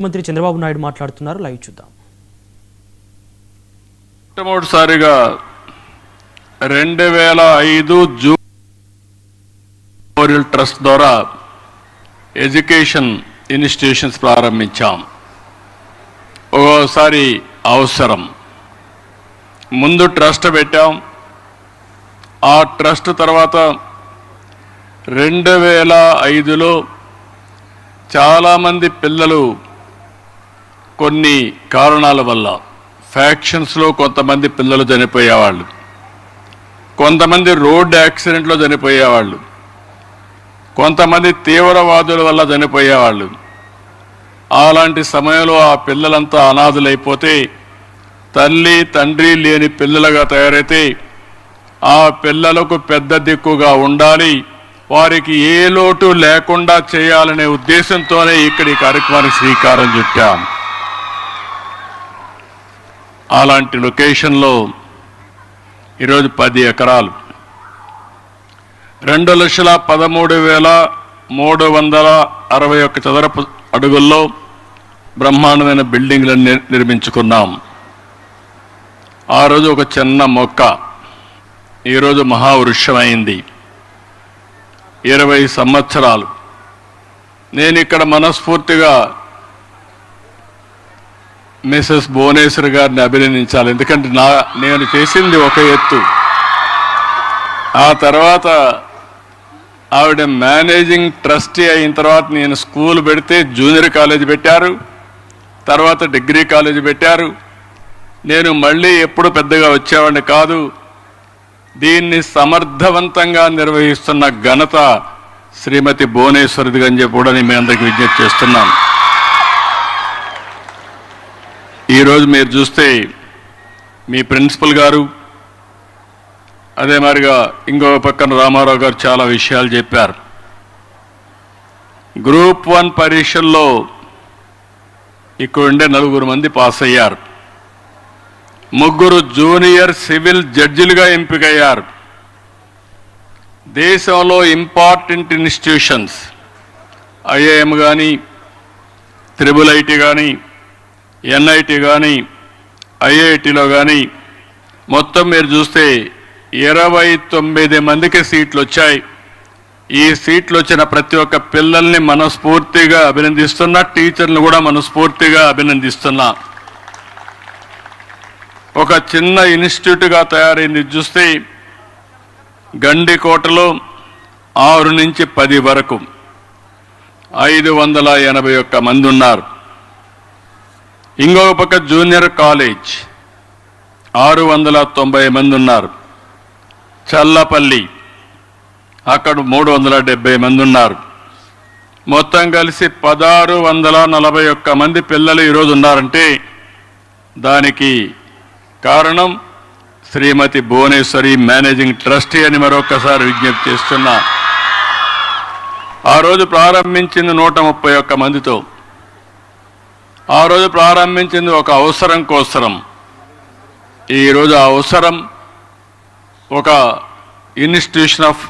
ముఖ్యమంత్రి చంద్రబాబు నాయుడు మాట్లాడుతున్నారు. లైవ్ చూద్దాం. మొట్టమొదటిసారిగా 2005 జూన్ మెమోరియల్ ట్రస్ట్ ద్వారా ఎడ్యుకేషన్ ఇన్స్టిట్యూషన్స్ ప్రారంభించాం. ఒక్కోసారి అవసరం ముందు ట్రస్ట్ పెట్టాం. ఆ ట్రస్ట్ తర్వాత 2005లో చాలామంది పిల్లలు కొన్ని కారణాల వల్ల ఫ్యాక్షన్స్లో కొంతమంది పిల్లలు చనిపోయేవాళ్ళు, కొంతమంది రోడ్ యాక్సిడెంట్లో చనిపోయేవాళ్ళు, కొంతమంది తీవ్రవాదుల వల్ల చనిపోయేవాళ్ళు. అలాంటి సమయంలో ఆ పిల్లలంతా అనాథలైపోతే, తల్లి తండ్రి లేని పిల్లలుగా తయారైతే ఆ పిల్లలకు పెద్ద దిక్కుగా ఉండాలి, వారికి ఏ లోటు లేకుండా చేయాలనే ఉద్దేశంతోనే ఇక్కడి కార్యక్రమానికి శ్రీకారం చుట్టాం. అలాంటి లొకేషన్లో ఈరోజు 10 ఎకరాలు 2,13,361 చదరపు అడుగుల్లో బ్రహ్మాండమైన బిల్డింగ్లను నిర్మించుకున్నాం. ఆ రోజు ఒక చిన్న మొక్క ఈరోజు మహావృక్షమైంది. 20 సంవత్సరాలు నేను ఇక్కడ మనస్ఫూర్తిగా మిసెస్ భువనేశ్వర్ గారిని అభినందించాలి. ఎందుకంటే నేను చేసింది ఒక ఎత్తు, ఆ తర్వాత ఆవిడ మేనేజింగ్ ట్రస్టీ అయిన తర్వాత నేను స్కూల్ పెడితే జూనియర్ కాలేజ్ పెట్టారు, తర్వాత డిగ్రీ కాలేజ్ పెట్టారు. నేను మళ్ళీ ఎప్పుడు పెద్దగా వచ్చేవాడిని కాదు. దీన్ని సమర్థవంతంగా నిర్వహిస్తున్న ఘనత శ్రీమతి భువనేశ్వరిది అని చెప్పి కూడా మీ అందరికీ విజ్ఞప్తి చేస్తున్నాను. ఈరోజు మీరు చూస్తే మీ ప్రిన్సిపల్ గారు, అదే మాదిరిగా ఇంకో పక్కన రామారావు గారు చాలా విషయాలు చెప్పారు. గ్రూప్ 1 పరీక్షల్లో ఇక్కడ ఉండే 4 మంది పాస్ అయ్యారు. 3 జూనియర్ సివిల్ జడ్జిలుగా ఎంపికయ్యారు. దేశంలో ఇంపార్టెంట్ ఇన్స్టిట్యూషన్స్ ఐఐఎం కానీ, IIIT కానీ, NIT కానీ, IITలో కానీ మొత్తం మీరు చూస్తే 29 మందికి సీట్లు వచ్చాయి. ఈ సీట్లు వచ్చిన ప్రతి ఒక్క పిల్లల్ని మనస్ఫూర్తిగా అభినందిస్తున్నా, టీచర్లను కూడా మనస్ఫూర్తిగా అభినందిస్తున్నా. ఒక చిన్న ఇన్స్టిట్యూట్గా తయారైంది చూస్తే గండికోటలో 6 నుంచి 10 వరకు 581 మంది ఉన్నారు. ఇంకొక పక్క జూనియర్ కాలేజ్ 690 మంది ఉన్నారు. చల్లపల్లి అక్కడ 370 మంది ఉన్నారు. మొత్తం కలిసి 1641 మంది పిల్లలు ఈరోజు ఉన్నారంటే దానికి కారణం శ్రీమతి భువనేశ్వరి మేనేజింగ్ ట్రస్టీ అని మరొకసారి విజ్ఞప్తి చేస్తున్నా. ఆ రోజు ప్రారంభించింది 131 మందితో. ఆ రోజు ప్రారంభించింది ఒక అవసరం కోసరం. ఈరోజు ఆ అవసరం ఒక ఇన్స్టిట్యూషన్ ఆఫ్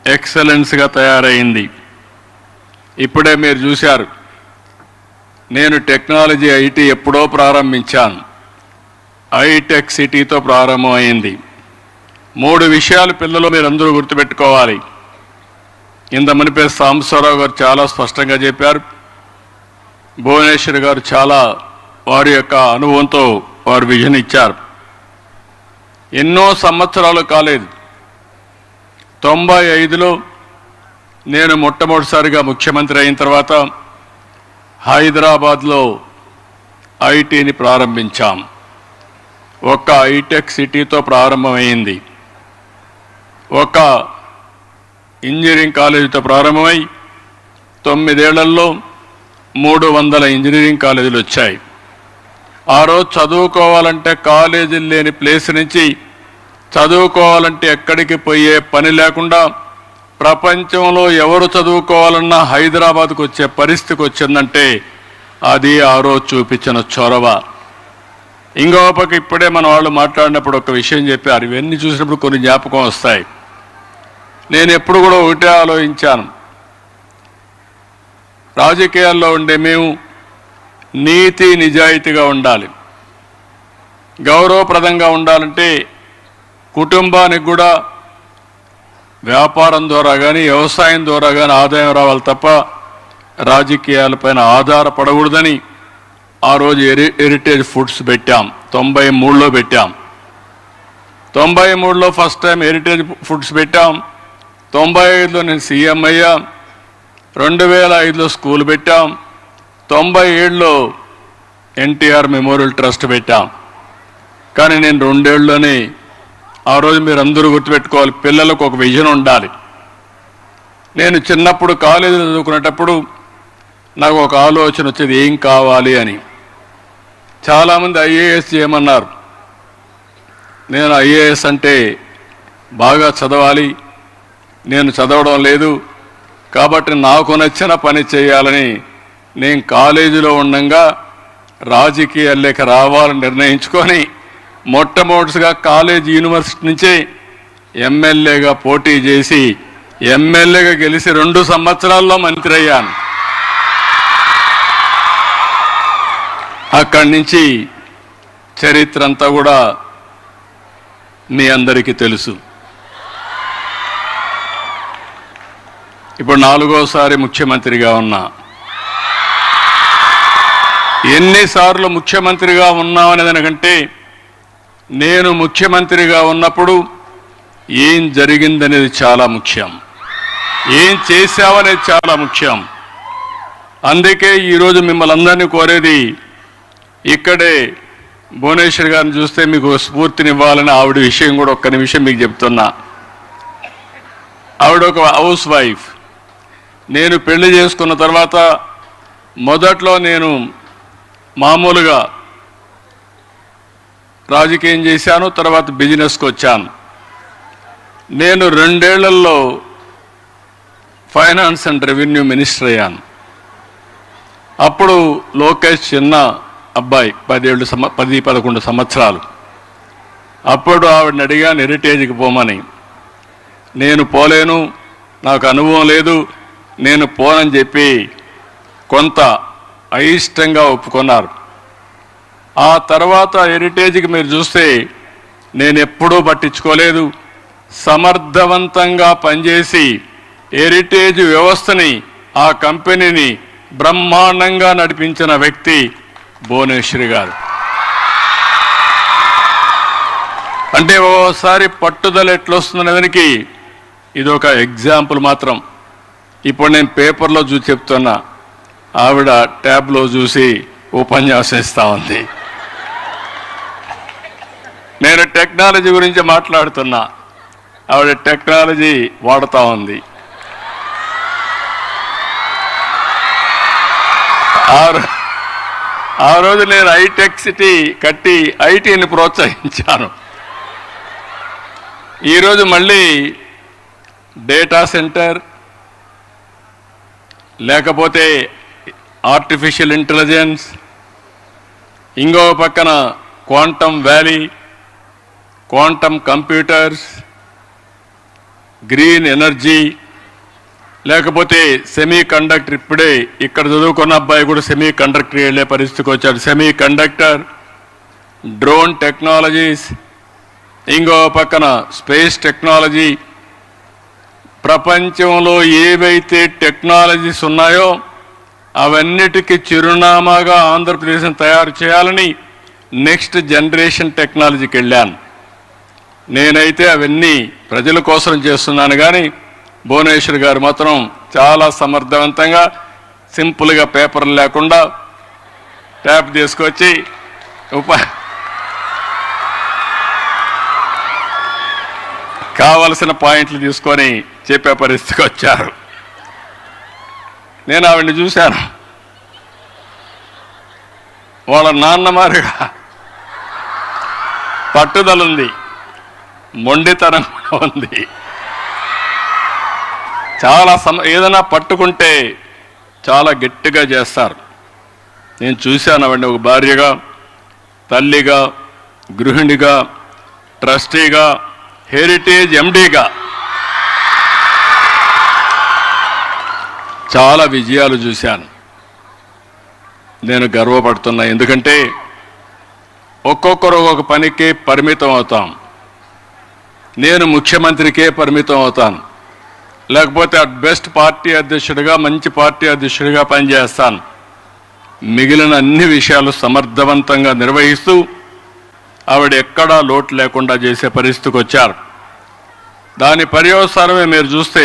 ఎక్సలెన్స్గా తయారైంది. ఇప్పుడే మీరు చూశారు, నేను టెక్నాలజీ ఐటీ ఎప్పుడో ప్రారంభించాను. ఐటెక్ సిటీతో ప్రారంభమైంది. 3 విషయాలు పిల్లలు మీరందరూ గుర్తుపెట్టుకోవాలి. ఇంత మునిపే సాంబశివరావు గారు చాలా స్పష్టంగా చెప్పారు. భువనేశ్వర్ గారు చాలా వారి యొక్క అనుభవంతో వారు విజన్ ఇచ్చారు. ఎన్నో సంవత్సరాలు కాలేదు, 95లో నేను మొట్టమొదటిసారిగా ముఖ్యమంత్రి అయిన తర్వాత హైదరాబాద్లో ఐటీని ప్రారంభించాం. ఒక ఐటెక్ సిటీతో ప్రారంభమైంది. ఒక ఇంజనీరింగ్ కాలేజీతో ప్రారంభమై 9 ఏళ్లలో 300 ఇంజనీరింగ్ కాలేజీలు వచ్చాయి. ఆ రోజు చదువుకోవాలంటే కాలేజీలు లేని ప్లేస్ నుంచి చదువుకోవాలంటే ఎక్కడికి పోయే పని లేకుండా ప్రపంచంలో ఎవరు చదువుకోవాలన్నా హైదరాబాద్కు వచ్చే పరిస్థితికి వచ్చిందంటే అది ఆ రోజు చూపించిన చొరవ. ఇంకో పక్క ఇప్పుడే మన వాళ్ళు మాట్లాడినప్పుడు ఒక విషయం చెప్పారు. ఇవన్నీ చూసినప్పుడు కొన్ని జ్ఞాపకం వస్తాయి. నేను ఎప్పుడు కూడా ఒకటే ఆలోచించాను, రాజకీయాల్లో ఉండే మేము నీతి నిజాయితీగా ఉండాలి. గౌరవప్రదంగా ఉండాలంటే కుటుంబానికి కూడా వ్యాపారం ద్వారా కానీ వ్యవసాయం ద్వారా కానీ ఆదాయం రావాలి తప్ప రాజకీయాలపైన ఆధారపడకూడదని ఆ రోజు హెరిటేజ్ ఫుడ్స్ పెట్టాం. 93లో పెట్టాం. 93లో ఫస్ట్ టైం హెరిటేజ్ ఫుడ్స్ పెట్టాం. 95లో నేను సీఎం అయ్యా. 2005లో స్కూల్ పెట్టాం. 97లో ఎన్టీఆర్ మెమోరియల్ ట్రస్ట్ పెట్టాం. కానీ నేను 2 ఏళ్లలోనే ఆ రోజు మీరు అందరూ గుర్తుపెట్టుకోవాలి, పిల్లలకు ఒక విజన్ ఉండాలి. నేను చిన్నప్పుడు కాలేజీలో చదువుకునేటప్పుడు నాకు ఒక ఆలోచన వచ్చేది, ఏం కావాలి అని. చాలామంది ఐఏఎస్ చేయమన్నారు. నేను ఐఏఎస్ అంటే బాగా చదవాలి, నేను చదవడం లేదు కాబట్టి నాకు నచ్చిన పని చేయాలని నేను కాలేజీలో ఉండగా రాజకీయాల్లోకి రావాలని నిర్ణయించుకొని మొట్టమొదటిగా కాలేజ్ యూనివర్సిటీ నుంచే ఎమ్మెల్యేగా పోటీ చేసి ఎమ్మెల్యేగా గెలిచి 2 సంవత్సరాల్లో మంత్రి అయ్యాను. అక్కడి నుంచి చరిత్ర అంతా కూడా మీ అందరికీ తెలుసు. ఇప్పుడు 4వసారి ముఖ్యమంత్రిగా ఉన్నా. ఎన్నిసార్లు ముఖ్యమంత్రిగా ఉన్నామనే దానికంటే నేను ముఖ్యమంత్రిగా ఉన్నప్పుడు ఏం జరిగిందనేది చాలా ముఖ్యం, ఏం చేశావనేది చాలా ముఖ్యం. అందుకే ఈరోజు మిమ్మల్ని అందరినీ కోరేది, ఇక్కడే భువనేశ్వర్ గారిని చూస్తే మీకు స్ఫూర్తినివ్వాలని ఆవిడ విషయం కూడా ఒక్క నిమిషం మీకు చెప్తున్నా. ఆవిడ ఒక హౌస్ వైఫ్. నేను పెళ్లి చేసుకున్న తర్వాత మొదట్లో నేను మామూలుగా రాజకీయం చేశాను, తర్వాత బిజినెస్కి వచ్చాను. నేను 2 ఏళ్లలో ఫైనాన్స్ అండ్ రెవెన్యూ మినిస్టర్ అయ్యాను. అప్పుడు లోకేష్ చిన్న అబ్బాయి, 10-11 సంవత్సరాలు. అప్పుడు ఆవిడని అడిగాను హెరిటేజ్కి పోమని. నేను పోలేను, నాకు అనుభవం లేదు, నేను పోనని చెప్పి కొంత అయిష్టంగా ఒప్పుకున్నారు. ఆ తర్వాత హెరిటేజ్కి మీరు చూస్తే నేను ఎప్పుడూ పట్టించుకోలేదు. సమర్థవంతంగా పనిచేసి హెరిటేజ్ వ్యవస్థని, ఆ కంపెనీని బ్రహ్మాండంగా నడిపించిన వ్యక్తి భువనేశ్వరి గారు. అంటే ఓసారి పట్టుదల ఎట్లొస్తుందనే దానికి ఇది ఒక ఎగ్జాంపుల్ మాత్రం. ఇప్పుడు నేను పేపర్లో చూసి చెప్తున్నా, ఆవిడ ట్యాబ్లో చూసి ఉపన్యాసం ఇస్తా ఉంది. నేను టెక్నాలజీ గురించి మాట్లాడుతున్నా, ఆవిడ టెక్నాలజీ వాడుతూ ఉంది. ఆ రోజు నేను హైటెక్ సిటీ కట్టి ఐటీని ప్రోత్సహించాను. ఈరోజు మళ్ళీ డేటా సెంటర్, లేకపోతే ఆర్టిఫిషియల్ ఇంటెలిజెన్స్, ఇంకో పక్కన quantum valley, quantum computers, green energy, లేకపోతే సెమీ కండక్టర్. ఇప్పుడే ఇక్కడ చదువుకున్న అబ్బాయి కూడా సెమీ కండక్టర్ వెళ్ళే పరిస్థితికి వచ్చాడు. సెమీ కండక్టర్, డ్రోన్ టెక్నాలజీస్, ఇంకో పక్కన స్పేస్ టెక్నాలజీ. ప్రపంచంలో ఏవైతే టెక్నాలజీస్ ఉన్నాయో అవన్నిటికీ చిరునామాగా ఆంధ్రప్రదేశ్ని తయారు చేయాలని నెక్స్ట్ జనరేషన్ టెక్నాలజీకి వెళ్ళాను. నేనైతే అవన్నీ ప్రజల కోసం చేస్తున్నాను, కానీ భువనేశ్వర్ గారు మాత్రం చాలా సమర్థవంతంగా సింపుల్గా పేపర్లు లేకుండా ట్యాప్ తీసుకొచ్చి కావలసిన పాయింట్లు తీసుకొని చెప్పే పరిస్థితికి వచ్చారు. నేను ఆవిడ్ని చూశాను. వాళ్ళ నాన్న మారిగా పట్టుదల ఉంది, మొండితనం ఉంది. చాలా ఏదైనా పట్టుకుంటే చాలా గట్టిగా చేస్తారు. నేను చూశాను ఆవిడ్ని ఒక భార్యగా, తల్లిగా, గృహిణిగా, ట్రస్టీగా, హెరిటేజ్ ఎండీగా చాలా విజయాలు చూశాను. నేను గర్వపడుతున్నా. ఎందుకంటే ఒక్కొక్కరు ఒక పనికి పరిమితం అవుతాం. నేను ముఖ్యమంత్రికే పరిమితం అవుతాను, లేకపోతే అట్ బెస్ట్ పార్టీ అధ్యక్షుడిగా, మంచి పార్టీ అధ్యక్షుడిగా పనిచేస్తాను. మిగిలిన అన్ని విషయాలు సమర్థవంతంగా నిర్వహిస్తూ ఆవిడ ఎక్కడా లోటు లేకుండా చేసే పరిస్థితికి వచ్చారు. దాని పర్యవసానమే మీరు చూస్తే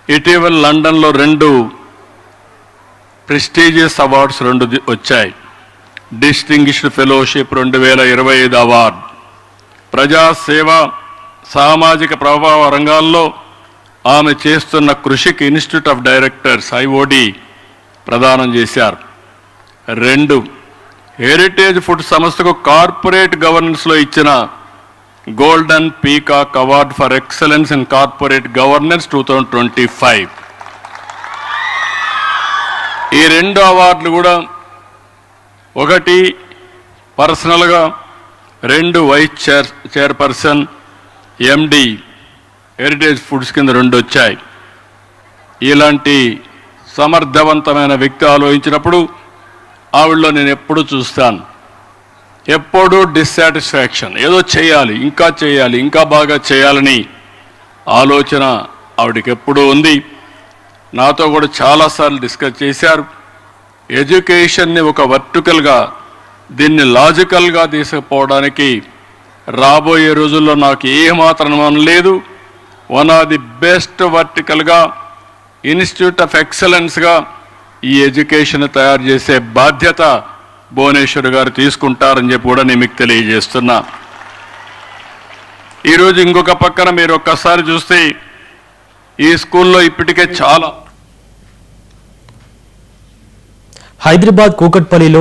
ఇటీవల లండన్లో 2 ప్రెస్టీజియస్ అవార్డ్స్ 2 వచ్చాయి. డిస్టింగ్విష్డ్ ఫెలోషిప్ 2025 అవార్డు, ప్రజాసేవ, సామాజిక ప్రభావ రంగాల్లో ఆమె చేస్తున్న కృషికి ఇన్స్టిట్యూట్ ఆఫ్ డైరెక్టర్స్ IOD ప్రదానం చేశారు. 2 హెరిటేజ్ ఫుడ్ సంస్థకు కార్పొరేట్ గవర్నెన్స్లో ఇచ్చిన Golden Peacock Award for Excellence in Corporate Governance 2025. ఈ 2 అవార్డులు కూడా, ఒకటి పర్సనల్గా, 2 vice chairperson MD Heritage Foods కింద 2 వచ్చాయి. ఇలాంటి సమర్థవంతమైన వ్యక్తి ఆలోచించినప్పుడు ఆవిడలో నేను ఎప్పుడు చూస్తాను, ఎప్పుడూ డిస్సాటిస్ఫాక్షన్, ఏదో చేయాలి, ఇంకా చేయాలి, ఇంకా బాగా చేయాలని ఆలోచన ఆవిడకి ఎప్పుడూ ఉంది. నాతో కూడా చాలాసార్లు డిస్కస్ చేశారు. ఎడ్యుకేషన్ని ఒక వర్టికల్గా, దీన్ని లాజికల్గా తీసుకుపోవడానికి రాబోయే రోజుల్లో నాకు ఏమాత్రం అనుమానం లేదు. వన్ ఆఫ్ ది బెస్ట్ వర్టికల్గా, ఇన్స్టిట్యూట్ ఆఫ్ ఎక్సలెన్స్గా ఈ ఎడ్యుకేషన్ తయారు చేసే బాధ్యత భువనేశ్వర్ గారు తీసుకుంటారని చెప్పి కూడా నేను మీకు తెలియజేస్తున్నా. ఈరోజు ఇంకొక పక్కన మీరు ఒక్కసారి చూస్తే ఈ స్కూల్లో ఇప్పటికే చాలా హైదరాబాద్ కూకట్పల్లిలో